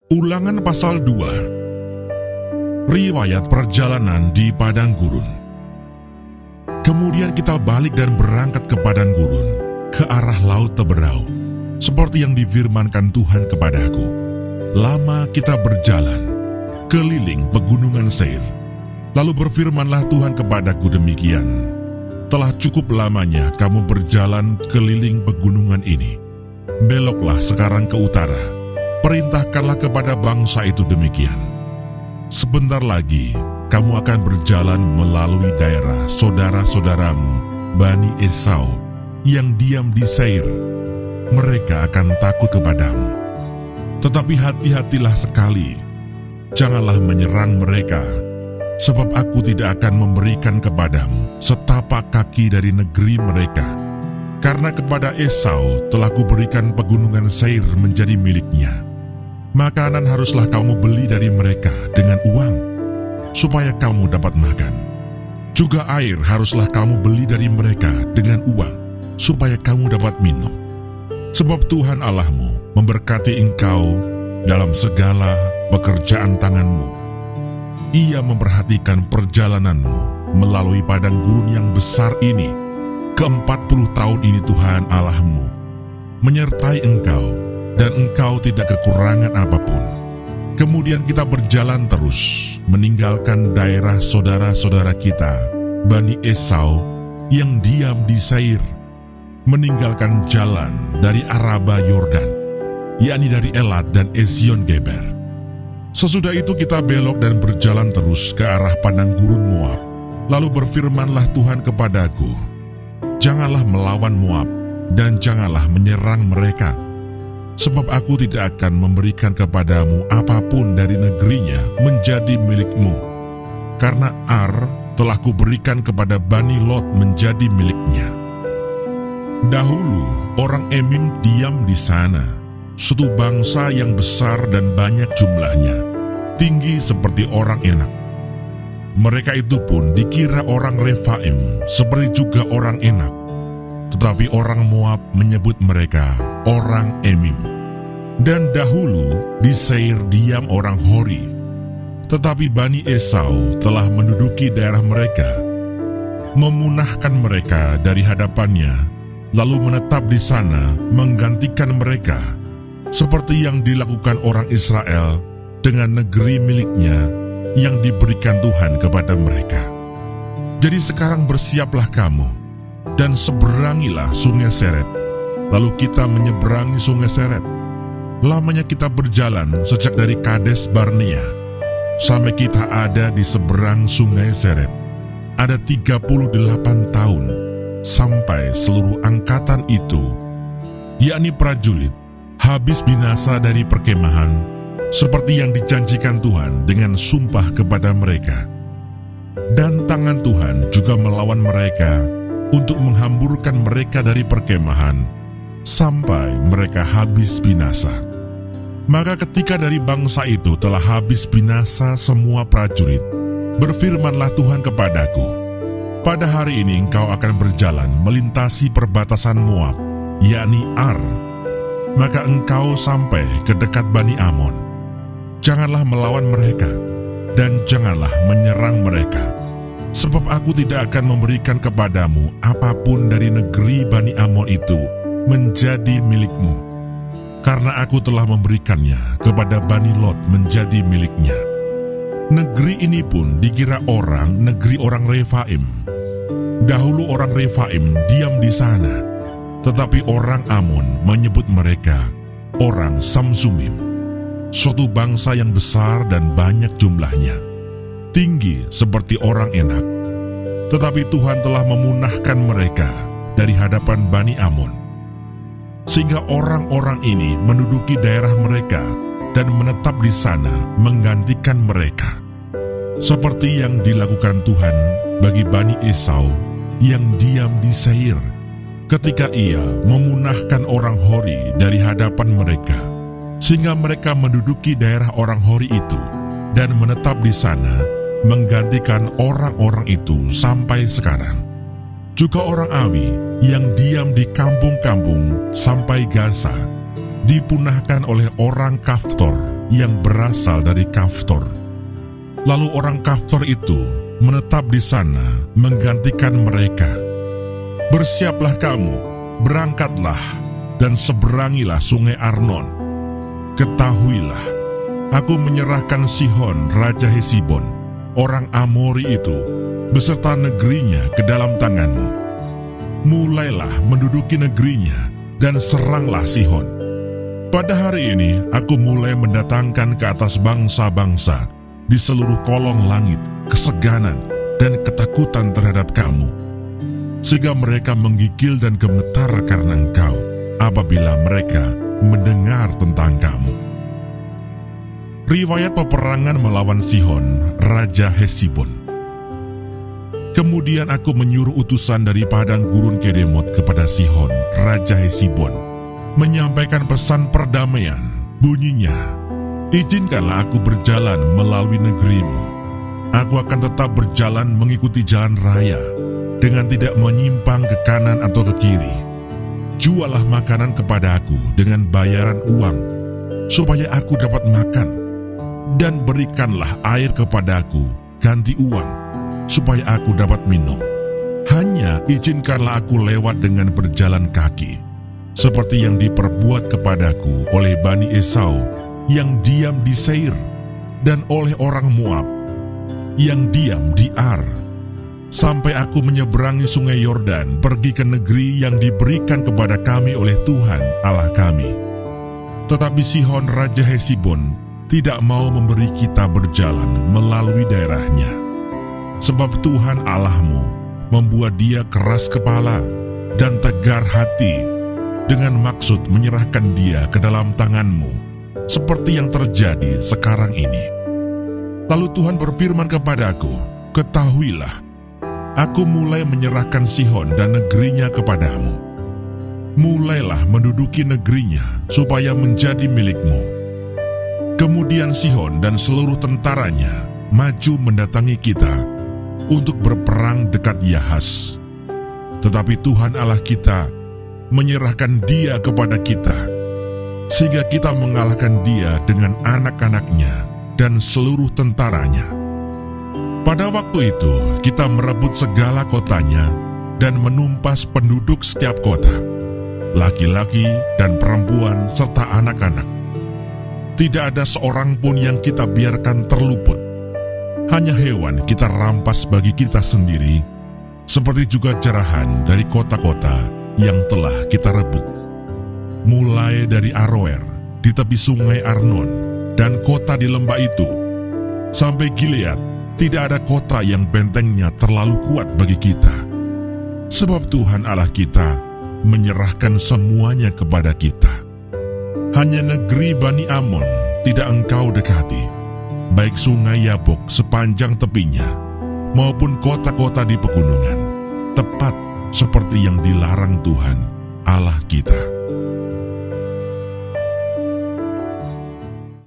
Ulangan pasal 2. Riwayat perjalanan di padang gurun. Kemudian kita balik dan berangkat ke padang gurun, ke arah laut Teberau, seperti yang difirmankan Tuhan kepadaku. Lama kita berjalan keliling pegunungan Seir. Lalu berfirmanlah Tuhan kepadaku demikian, telah cukup lamanya kamu berjalan keliling pegunungan ini. Beloklah sekarang ke utara, perintahkanlah kepada bangsa itu demikian. Sebentar lagi, kamu akan berjalan melalui daerah saudara-saudaramu, Bani Esau, yang diam di Seir. Mereka akan takut kepadamu. Tetapi hati-hatilah sekali, janganlah menyerang mereka, sebab aku tidak akan memberikan kepadamu setapak kaki dari negeri mereka. Karena kepada Esau telah kuberikan pegunungan Seir menjadi miliknya. Makanan haruslah kamu beli dari mereka dengan uang, supaya kamu dapat makan. Juga air haruslah kamu beli dari mereka dengan uang, supaya kamu dapat minum. Sebab Tuhan Allahmu memberkati engkau dalam segala pekerjaan tanganmu. Ia memperhatikan perjalananmu melalui padang gurun yang besar ini. Ke-40 tahun ini Tuhan Allahmu menyertai engkau, dan engkau tidak kekurangan apapun. Kemudian kita berjalan terus, meninggalkan daerah saudara-saudara kita, Bani Esau, yang diam di Seir, meninggalkan jalan dari Araba Yordan, yakni dari Elat dan Ezion Geber. Sesudah itu kita belok dan berjalan terus ke arah padang gurun Moab. Lalu berfirmanlah Tuhan kepadaku, janganlah melawan Moab, dan janganlah menyerang mereka, sebab aku tidak akan memberikan kepadamu apapun dari negerinya menjadi milikmu. Karena Ar telah kuberikan kepada Bani Lot menjadi miliknya. Dahulu orang Emim diam di sana, suatu bangsa yang besar dan banyak jumlahnya, tinggi seperti orang Enak. Mereka itu pun dikira orang Refaim, seperti juga orang Enak. Tetapi orang Moab menyebut mereka orang Emim. Dan dahulu di Seir diam orang Hori, tetapi Bani Esau telah menduduki daerah mereka, memunahkan mereka dari hadapannya, lalu menetap di sana menggantikan mereka, seperti yang dilakukan orang Israel dengan negeri miliknya yang diberikan Tuhan kepada mereka. Jadi sekarang bersiaplah kamu, dan seberangilah sungai Seret. Lalu kita menyeberangi sungai Seret. Lamanya kita berjalan sejak dari Kades Barnea sampai kita ada di seberang sungai Seret. Ada 38 tahun sampai seluruh angkatan itu, yakni prajurit, habis binasa dari perkemahan, seperti yang dijanjikan Tuhan dengan sumpah kepada mereka. Dan tangan Tuhan juga melawan mereka untuk menghamburkan mereka dari perkemahan sampai mereka habis binasa. Maka ketika dari bangsa itu telah habis binasa semua prajurit, berfirmanlah Tuhan kepadaku, pada hari ini engkau akan berjalan melintasi perbatasan Moab, yakni Ar. Maka engkau sampai ke dekat Bani Amon. Janganlah melawan mereka, dan janganlah menyerang mereka, sebab aku tidak akan memberikan kepadamu apapun dari negeri Bani Amon itu menjadi milikmu. Karena aku telah memberikannya kepada Bani Lot menjadi miliknya. Negeri ini pun dikira orang negeri orang Refaim. Dahulu orang Refaim diam di sana, tetapi orang Amon menyebut mereka orang Samsumim, suatu bangsa yang besar dan banyak jumlahnya, tinggi seperti orang Enak. Tetapi Tuhan telah memunahkan mereka dari hadapan Bani Amon, sehingga orang-orang ini menduduki daerah mereka dan menetap di sana menggantikan mereka. Seperti yang dilakukan Tuhan bagi Bani Esau yang diam di Seir, ketika ia memunahkan orang Hori dari hadapan mereka, sehingga mereka menduduki daerah orang Hori itu dan menetap di sana menggantikan orang-orang itu sampai sekarang. Juga orang Awi yang diam di kampung-kampung sampai Gaza dipunahkan oleh orang Kaftor yang berasal dari Kaftor. Lalu orang Kaftor itu menetap di sana menggantikan mereka. Bersiaplah kamu, berangkatlah, dan seberangilah sungai Arnon. Ketahuilah, aku menyerahkan Sihon, Raja Hesibon, orang Amori itu, beserta negerinya ke dalam tanganmu. Mulailah menduduki negerinya, dan seranglah Sihon. Pada hari ini, aku mulai mendatangkan ke atas bangsa-bangsa di seluruh kolong langit keseganan dan ketakutan terhadap kamu, sehingga mereka menggigil dan gemetar karena engkau apabila mereka mendengar tentang kamu. Riwayat peperangan melawan Sihon, Raja Hesibon. Kemudian aku menyuruh utusan dari padang gurun Kedemot kepada Sihon, Raja Hesibon, menyampaikan pesan perdamaian. Bunyinya, izinkanlah aku berjalan melalui negerimu. Aku akan tetap berjalan mengikuti jalan raya, dengan tidak menyimpang ke kanan atau ke kiri. Jualah makanan kepada aku dengan bayaran uang, supaya aku dapat makan. Dan berikanlah air kepadaku ganti uang, supaya aku dapat minum. Hanya izinkanlah aku lewat dengan berjalan kaki, seperti yang diperbuat kepadaku oleh Bani Esau yang diam di Seir, dan oleh orang Moab yang diam di Ar, sampai aku menyeberangi sungai Yordan, pergi ke negeri yang diberikan kepada kami oleh Tuhan Allah kami. Tetapi Sihon, Raja Hesibon, tidak mau memberi kita berjalan melalui daerahnya, sebab Tuhan Allahmu membuat dia keras kepala dan tegar hati, dengan maksud menyerahkan dia ke dalam tanganmu, seperti yang terjadi sekarang ini. Lalu Tuhan berfirman kepadaku, ketahuilah, aku mulai menyerahkan Sihon dan negerinya kepadamu. Mulailah menduduki negerinya, supaya menjadi milikmu. Kemudian Sihon dan seluruh tentaranya maju mendatangi kita untuk berperang dekat Yahas. Tetapi Tuhan Allah kita menyerahkan dia kepada kita, sehingga kita mengalahkan dia dengan anak-anaknya dan seluruh tentaranya. Pada waktu itu, kita merebut segala kotanya dan menumpas penduduk setiap kota, laki-laki dan perempuan serta anak-anak. Tidak ada seorang pun yang kita biarkan terluput. Hanya hewan kita rampas bagi kita sendiri, seperti juga jarahan dari kota-kota yang telah kita rebut. Mulai dari Aroer di tepi sungai Arnon dan kota di lembah itu, sampai Gilead, tidak ada kota yang bentengnya terlalu kuat bagi kita. Sebab Tuhan Allah kita menyerahkan semuanya kepada kita. Hanya negeri Bani Amon tidak engkau dekati, baik sungai Yabok sepanjang tepinya, maupun kota-kota di pegunungan, tepat seperti yang dilarang Tuhan Allah kita.